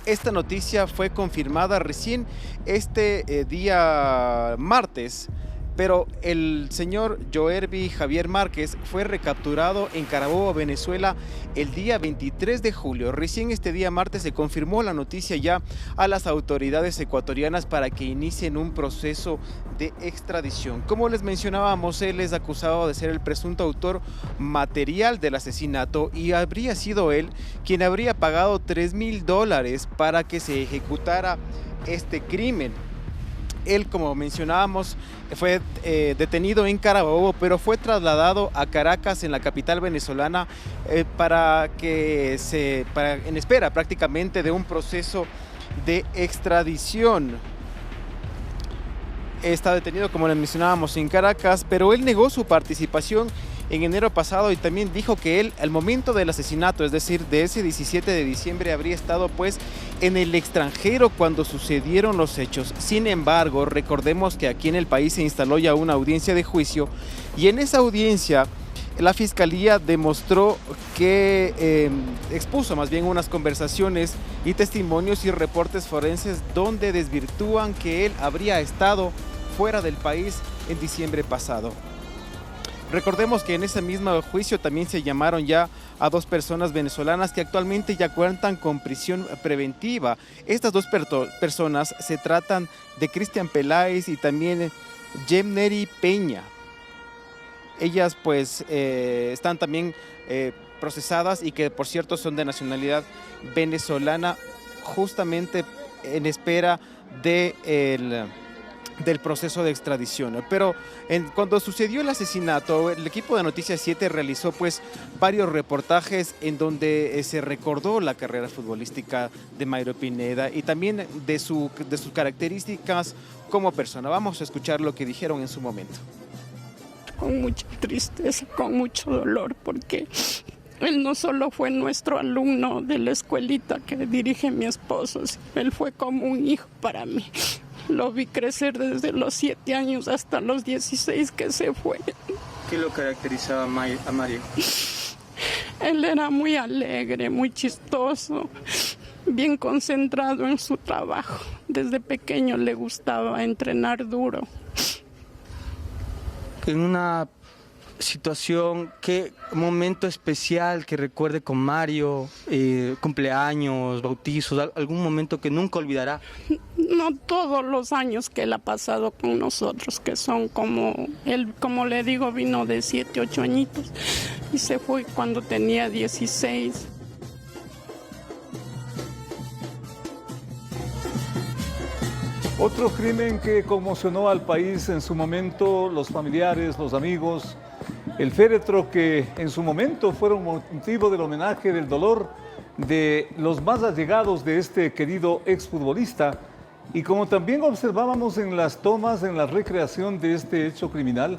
Esta noticia fue confirmada recién este día martes, pero el señor Joerby Javier Márquez fue recapturado en Carabobo, Venezuela, el día 23 de julio. Recién este día martes se confirmó la noticia ya a las autoridades ecuatorianas para que inicien un proceso de extradición. Como les mencionábamos, él es acusado de ser el presunto autor material del asesinato y habría sido él quien habría pagado $3,000 para que se ejecutara este crimen. Él, como mencionábamos, fue detenido en Carabobo, pero fue trasladado a Caracas, en la capital venezolana, en espera prácticamente de un proceso de extradición. Está detenido, como le mencionábamos, en Caracas, pero él negó su participación en enero pasado y también dijo que él, al momento del asesinato, es decir, de ese 17 de diciembre, habría estado pues en el extranjero cuando sucedieron los hechos. Sin embargo, recordemos que aquí en el país se instaló ya una audiencia de juicio y en esa audiencia la fiscalía demostró que expuso más bien unas conversaciones y testimonios y reportes forenses donde desvirtúan que él habría estado fuera del país en diciembre pasado. Recordemos que en ese mismo juicio también se llamaron ya a dos personas venezolanas que actualmente ya cuentan con prisión preventiva. Estas dos personas se tratan de Cristian Peláez y también Yemneri Peña. Ellas pues están también procesadas y que por cierto son de nacionalidad venezolana, justamente en espera del proceso de extradición. Pero cuando sucedió el asesinato, el equipo de Noticias 7 realizó pues varios reportajes en donde se recordó la carrera futbolística de Mario Pineda y también de sus características como persona. Vamos a escuchar lo que dijeron en su momento. Con mucha tristeza, con mucho dolor, porque él no solo fue nuestro alumno de la escuelita que dirige mi esposo, él fue como un hijo para mí. Lo vi crecer desde los 7 años hasta los 16 que se fue. ¿Qué lo caracterizaba a Mario? Él era muy alegre, muy chistoso, bien concentrado en su trabajo. Desde pequeño le gustaba entrenar duro. En una situación, ¿qué momento especial que recuerde con Mario? Cumpleaños, bautizos, algún momento que nunca olvidará. No todos los años que él ha pasado con nosotros, que son como, él, como le digo, vino de 7, 8 añitos y se fue cuando tenía 16. Otro crimen que conmocionó al país en su momento, los familiares, los amigos, el féretro que en su momento fueron motivo del homenaje, del dolor de los más allegados de este querido exfutbolista. Y como también observábamos en las tomas, en la recreación de este hecho criminal,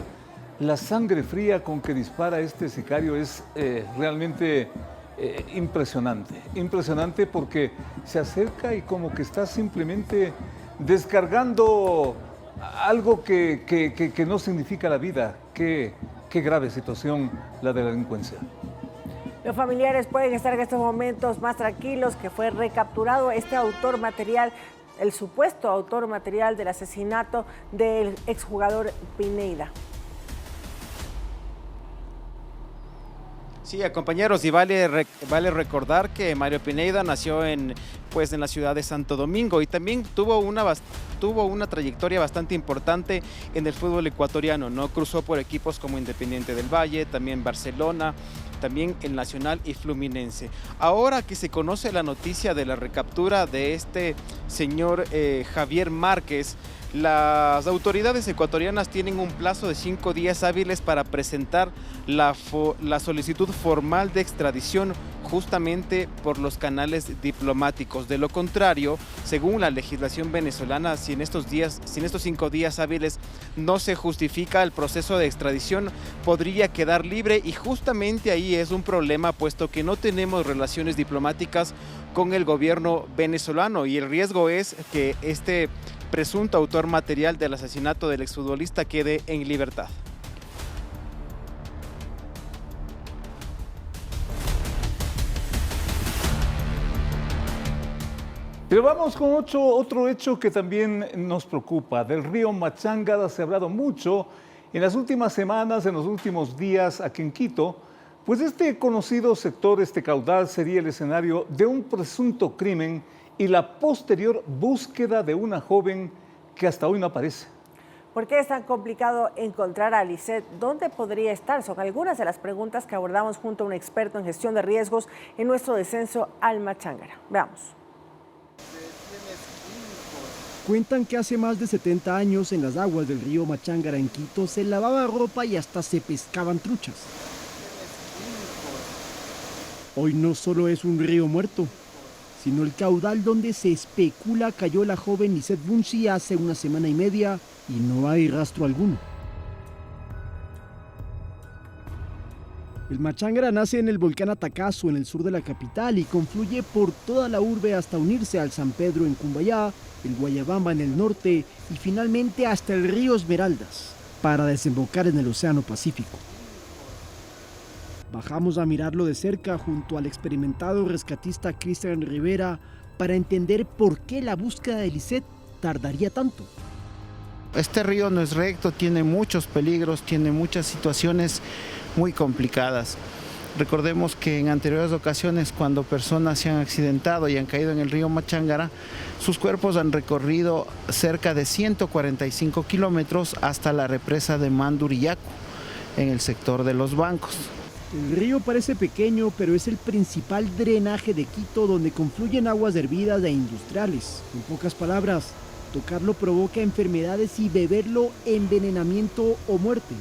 la sangre fría con que dispara este sicario es realmente impresionante. Impresionante porque se acerca y como que está simplemente descargando algo que no significa la vida. Qué grave situación la de la delincuencia. Los familiares pueden estar en estos momentos más tranquilos que fue recapturado este autor material, el supuesto autor material del asesinato del exjugador Pineda. Sí, compañeros, y vale recordar que Mario Pineda nació en la ciudad de Santo Domingo y también tuvo una trayectoria bastante importante en el fútbol ecuatoriano, ¿no? Cruzó por equipos como Independiente del Valle, también Barcelona, también el Nacional y Fluminense. Ahora que se conoce la noticia de la recaptura de este señor Javier Márquez, las autoridades ecuatorianas tienen un plazo de 5 días hábiles para presentar la solicitud formal de extradición justamente por los canales diplomáticos. De lo contrario, según la legislación venezolana, si en estos 5 días hábiles no se justifica el proceso de extradición, podría quedar libre, y justamente ahí es un problema, puesto que no tenemos relaciones diplomáticas con el gobierno venezolano, y el riesgo es que este presunto autor material del asesinato del exfutbolista quede en libertad. Pero vamos con otro hecho que también nos preocupa. Del río Machángara se ha hablado mucho en las últimas semanas, en los últimos días aquí en Quito, pues este conocido sector, este caudal, sería el escenario de un presunto crimen y la posterior búsqueda de una joven que hasta hoy no aparece. ¿Por qué es tan complicado encontrar a Lisette? ¿Dónde podría estar? Son algunas de las preguntas que abordamos junto a un experto en gestión de riesgos en nuestro descenso al Machángara. Veamos. Cuentan que hace más de 70 años en las aguas del río Machángara en Quito se lavaba ropa y hasta se pescaban truchas. Hoy no solo es un río muerto, sino el caudal donde se especula cayó la joven Lisette Bunsi hace una semana y media y no hay rastro alguno. El Machángara nace en el volcán Atacazo, en el sur de la capital, y confluye por toda la urbe hasta unirse al San Pedro en Cumbayá, el Guayabamba en el norte y finalmente hasta el río Esmeraldas, para desembocar en el Océano Pacífico. Bajamos a mirarlo de cerca junto al experimentado rescatista Cristian Rivera para entender por qué la búsqueda de Lisette tardaría tanto. Este río no es recto, tiene muchos peligros, tiene muchas situaciones muy complicadas. Recordemos que en anteriores ocasiones, cuando personas se han accidentado y han caído en el río Machángara, sus cuerpos han recorrido cerca de 145 kilómetros hasta la represa de Mandurillaco, en el sector de los Bancos. El río parece pequeño, pero es el principal drenaje de Quito, donde confluyen aguas hervidas e industriales. En pocas palabras, tocarlo provoca enfermedades y beberlo envenenamiento o muerte.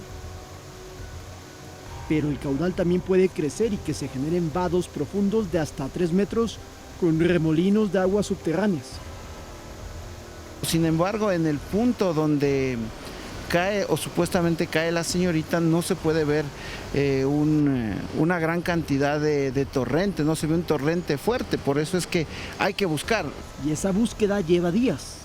Pero el caudal también puede crecer y que se generen vados profundos de hasta 3 metros con remolinos de aguas subterráneas. Sin embargo, en el punto donde cae o supuestamente cae la señorita, no se puede ver una gran cantidad de torrente, no se ve un torrente fuerte, por eso es que hay que buscar. Y esa búsqueda lleva días.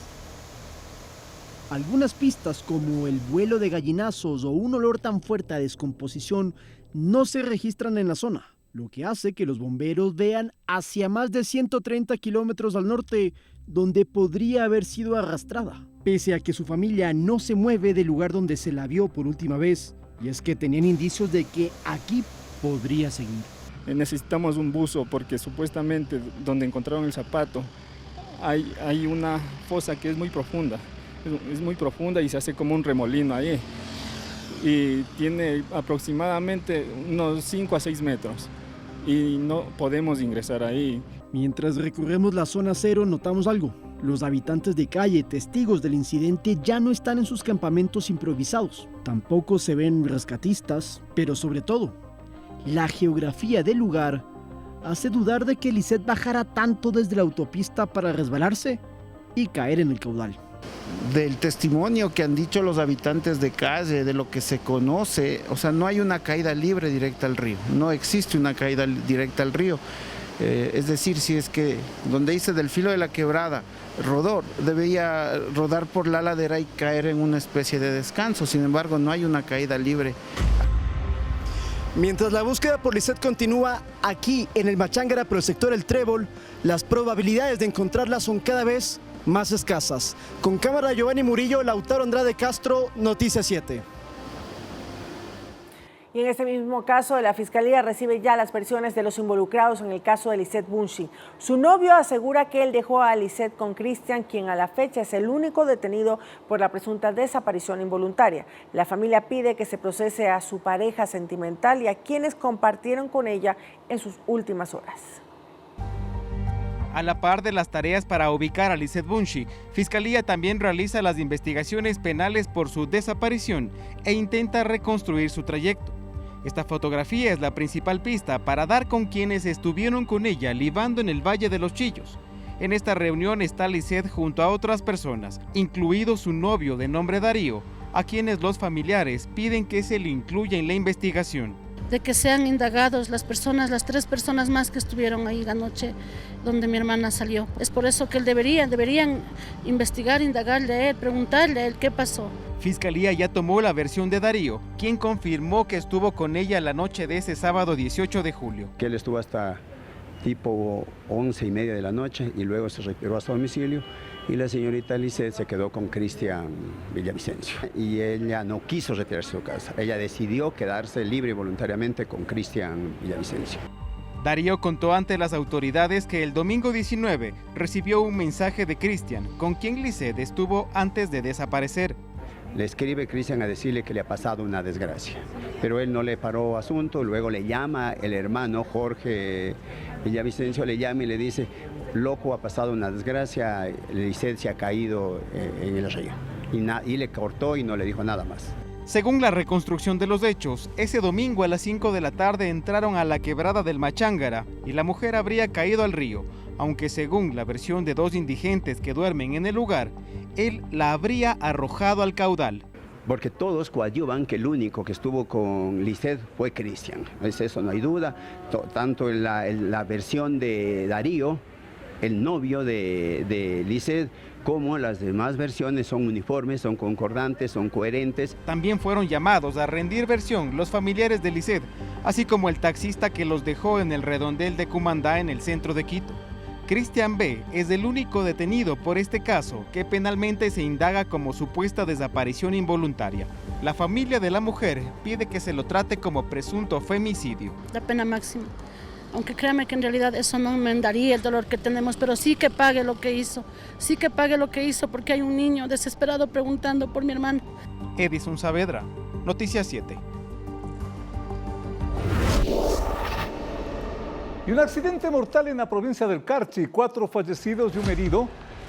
Algunas pistas como el vuelo de gallinazos o un olor tan fuerte a descomposición no se registran en la zona, lo que hace que los bomberos vean hacia más de 130 kilómetros al norte, donde podría haber sido arrastrada, pese a que su familia no se mueve del lugar donde se la vio por última vez, y es que tenían indicios de que aquí podría seguir. Necesitamos un buzo porque supuestamente donde encontraron el zapato hay una fosa que es muy profunda. Es muy profunda y se hace como un remolino ahí. Y tiene aproximadamente unos 5 a 6 metros. Y no podemos ingresar ahí. Mientras recorremos la zona cero, notamos algo. Los habitantes de calle, testigos del incidente, ya no están en sus campamentos improvisados. Tampoco se ven rescatistas, pero sobre todo, la geografía del lugar hace dudar de que Lisette bajara tanto desde la autopista para resbalarse y caer en el caudal. Del testimonio que han dicho los habitantes de calle, de lo que se conoce, o sea, no hay una caída libre directa al río, no existe una caída directa al río. Es decir, si es que donde dice del filo de la quebrada rodó, debía rodar por la ladera y caer en una especie de descanso, sin embargo no hay una caída libre. Mientras la búsqueda por Lisette continúa aquí en el Machángara, pero el sector El Trébol, las probabilidades de encontrarla son cada vez más escasas. Con cámara Giovanni Murillo, Lautaro Andrade Castro, Noticias 7. Y en este mismo caso, la Fiscalía recibe ya las versiones de los involucrados en el caso de Lisette Bunshi. Su novio asegura que él dejó a Lisette con Cristian, quien a la fecha es el único detenido por la presunta desaparición involuntaria. La familia pide que se procese a su pareja sentimental y a quienes compartieron con ella en sus últimas horas. A la par de las tareas para ubicar a Lisette Bunshi, Fiscalía también realiza las investigaciones penales por su desaparición e intenta reconstruir su trayecto. Esta fotografía es la principal pista para dar con quienes estuvieron con ella libando en el Valle de los Chillos. En esta reunión está Lisette junto a otras personas, incluido su novio de nombre Darío, a quienes los familiares piden que se le incluya en la investigación. De que sean indagados las 3 personas más que estuvieron ahí la noche donde mi hermana salió. Es por eso que deberían investigar, indagarle a él, preguntarle a él qué pasó. Fiscalía ya tomó la versión de Darío, quien confirmó que estuvo con ella la noche de ese sábado 18 de julio. Que él estuvo hasta tipo 11:30 de la noche y luego se retiró a su domicilio y la señorita Lisette se quedó con Cristian Villavicencio y ella no quiso retirarse a su casa, ella decidió quedarse libre y voluntariamente con Cristian Villavicencio. Darío contó ante las autoridades que el domingo 19 recibió un mensaje de Cristian, con quien Lisette estuvo antes de desaparecer. Le escribe Cristian a decirle que le ha pasado una desgracia, pero él no le paró asunto, luego le llama el hermano Jorge Villavicencio, le llama y le dice: loco, ha pasado una desgracia, Lisette se ha caído en el río. Y le cortó y no le dijo nada más. Según la reconstrucción de los hechos, ese domingo a las 5 de la tarde entraron a la quebrada del Machángara y la mujer habría caído al río, aunque según la versión de 2 indigentes que duermen en el lugar, él la habría arrojado al caudal. Porque todos coadyuvan que el único que estuvo con Lisette fue Cristian, es eso, no hay duda. Tanto en la versión de Darío, el novio de Lisette, como las demás versiones son uniformes, son concordantes, son coherentes. También fueron llamados a rendir versión los familiares de Lisette, así como el taxista que los dejó en el redondel de Cumandá en el centro de Quito. Cristian B. es el único detenido por este caso que penalmente se indaga como supuesta desaparición involuntaria. La familia de la mujer pide que se lo trate como presunto femicidio. La pena máxima, aunque créame que en realidad eso no enmendaría el dolor que tenemos, pero sí que pague lo que hizo, porque hay un niño desesperado preguntando por mi hermano. Edison Saavedra, Noticias 7. Y un accidente mortal en la provincia del Carchi, 4 fallecidos y un herido,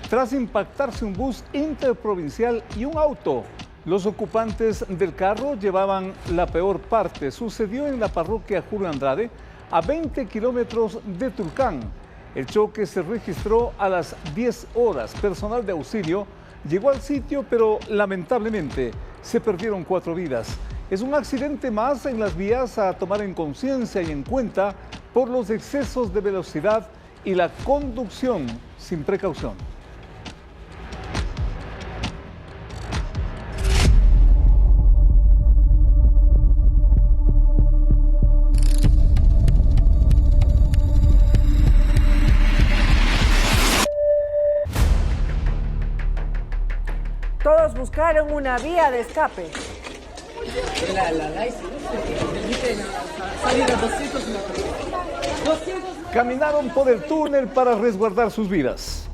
tras impactarse un bus interprovincial y un auto. Los ocupantes del carro llevaban la peor parte. Sucedió en la parroquia Julio Andrade, a 20 kilómetros de Tulcán. El choque se registró a las 10 horas. Personal de auxilio llegó al sitio, pero lamentablemente se perdieron 4 vidas. Es un accidente más en las vías a tomar en conciencia y en cuenta por los excesos de velocidad y la conducción sin precaución. Todos buscaron una vía de escape. Caminaron por el túnel para resguardar sus vidas.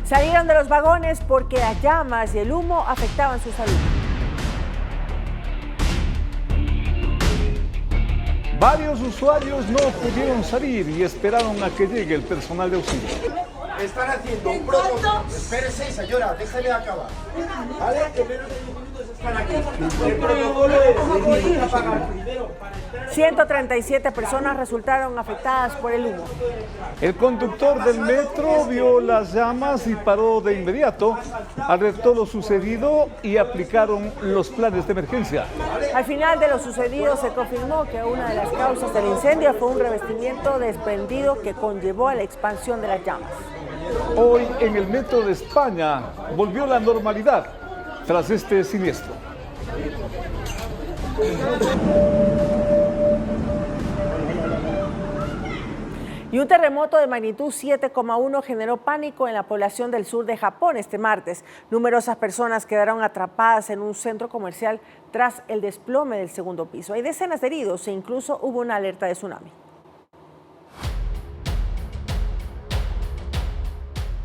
Salieron de los vagones porque las llamas y el humo afectaban su salud. Varios usuarios no pudieron salir y esperaron a que llegue el personal de auxilio. Están haciendo un protocolo. Espérese, señora, déjeme acabar. ¿Vale? Que menos de 10 minutos están aquí. El protocolo es apagar primero. 137 personas resultaron afectadas por el humo. El conductor del metro vio las llamas y paró de inmediato, alertó lo sucedido y aplicaron los planes de emergencia. Al final de lo sucedido se confirmó que una de las causas del incendio fue un revestimiento desprendido que conllevó a la expansión de las llamas. Hoy en el metro de España volvió la normalidad tras este siniestro. Y un terremoto de magnitud 7,1 generó pánico en la población del sur de Japón este martes. Numerosas personas quedaron atrapadas en un centro comercial tras el desplome del segundo piso. Hay decenas de heridos e incluso hubo una alerta de tsunami.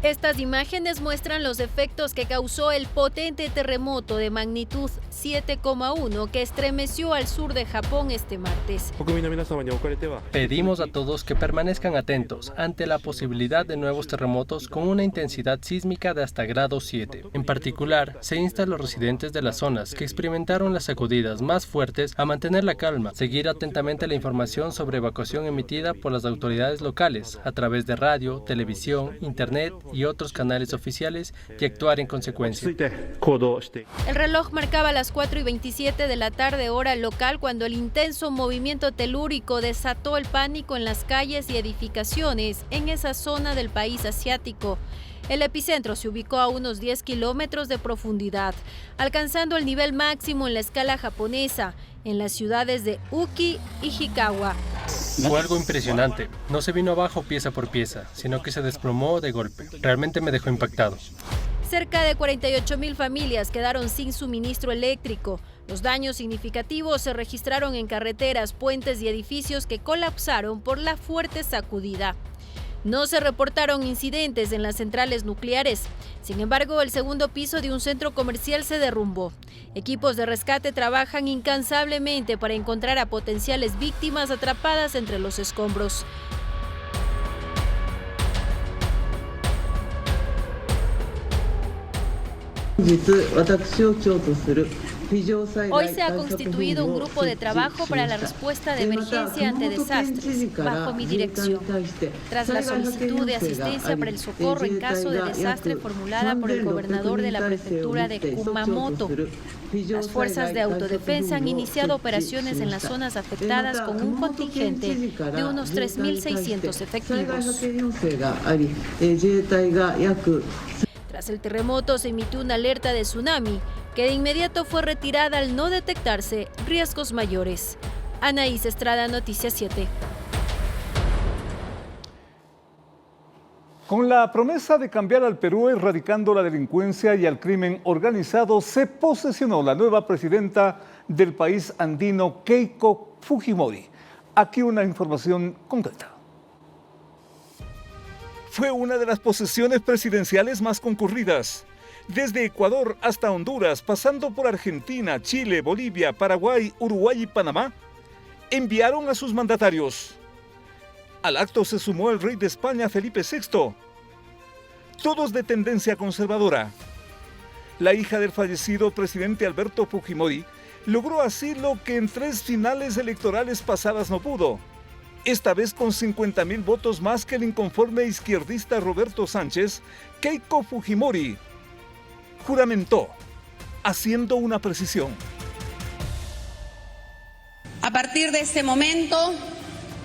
Estas imágenes muestran los efectos que causó el potente terremoto de magnitud 7,1 que estremeció al sur de Japón este martes. Pedimos a todos que permanezcan atentos ante la posibilidad de nuevos terremotos con una intensidad sísmica de hasta grado 7. En particular, se insta a los residentes de las zonas que experimentaron las sacudidas más fuertes a mantener la calma, seguir atentamente la información sobre evacuación emitida por las autoridades locales a través de radio, televisión, internet y otros canales oficiales y actuar en consecuencia. El reloj marcaba las 4:27 de la tarde hora local cuando el intenso movimiento telúrico desató el pánico en las calles y edificaciones en esa zona del país asiático. El epicentro se ubicó a unos 10 kilómetros de profundidad, alcanzando el nivel máximo en la escala japonesa, en las ciudades de Uki y Hikawa. Fue algo impresionante. No se vino abajo pieza por pieza, sino que se desplomó de golpe. Realmente me dejó impactado. Cerca de 48,000 familias quedaron sin suministro eléctrico. Los daños significativos se registraron en carreteras, puentes y edificios que colapsaron por la fuerte sacudida. No se reportaron incidentes en las centrales nucleares. Sin embargo, el segundo piso de un centro comercial se derrumbó. Equipos de rescate trabajan incansablemente para encontrar a potenciales víctimas atrapadas entre los escombros. Hoy se ha constituido un grupo de trabajo para la respuesta de emergencia ante desastres, bajo mi dirección. Tras la solicitud de asistencia para el socorro en caso de desastre formulada por el gobernador de la prefectura de Kumamoto, las fuerzas de autodefensa han iniciado operaciones en las zonas afectadas con un contingente de unos 3.600 efectivos. Tras el terremoto se emitió una alerta de tsunami, que de inmediato fue retirada al no detectarse riesgos mayores. Anaís Estrada, Noticias 7. Con la promesa de cambiar al Perú erradicando la delincuencia y el crimen organizado, se posesionó la nueva presidenta del país andino, Keiko Fujimori. Aquí una información concreta. Fue una de las posesiones presidenciales más concurridas. Desde Ecuador hasta Honduras, pasando por Argentina, Chile, Bolivia, Paraguay, Uruguay y Panamá, enviaron a sus mandatarios. Al acto se sumó el rey de España, Felipe VI, todos de tendencia conservadora. La hija del fallecido presidente Alberto Fujimori logró así lo que en 3 finales electorales pasadas no pudo. Esta vez con 50,000 votos más que el inconforme izquierdista Roberto Sánchez, Keiko Fujimori juramentó, haciendo una precisión. A partir de este momento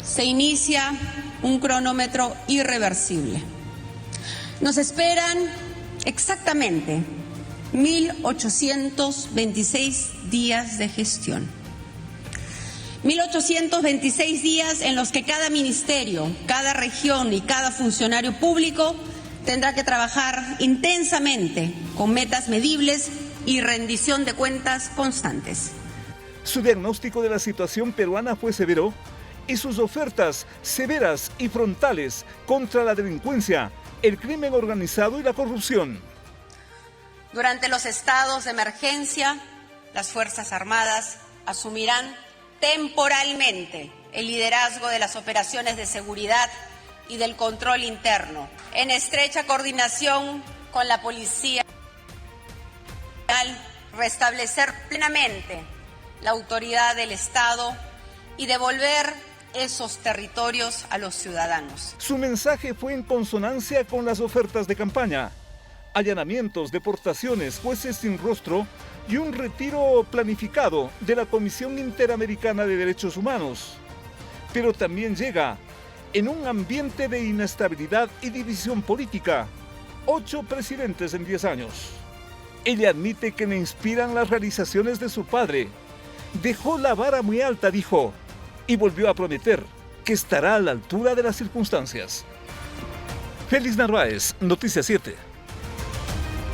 se inicia un cronómetro irreversible. Nos esperan exactamente 1.826 días de gestión. 1.826 días en los que cada ministerio, cada región y cada funcionario público tendrá que trabajar intensamente con metas medibles y rendición de cuentas constantes. Su diagnóstico de la situación peruana fue severo y sus ofertas severas y frontales contra la delincuencia, el crimen organizado y la corrupción. Durante los estados de emergencia, las Fuerzas Armadas asumirán temporalmente el liderazgo de las operaciones de seguridad y del control interno, en estrecha coordinación con la Policía Nacional, restablecer plenamente la autoridad del Estado y devolver esos territorios a los ciudadanos. Su mensaje fue en consonancia con las ofertas de campaña: allanamientos, deportaciones, jueces sin rostro y un retiro planificado de la Comisión Interamericana de Derechos Humanos. Pero también llega en un ambiente de inestabilidad y división política. 8 presidentes en 10 años. Ella admite que le inspiran las realizaciones de su padre. Dejó la vara muy alta, dijo, y volvió a prometer que estará a la altura de las circunstancias. Félix Narváez, Noticias 7.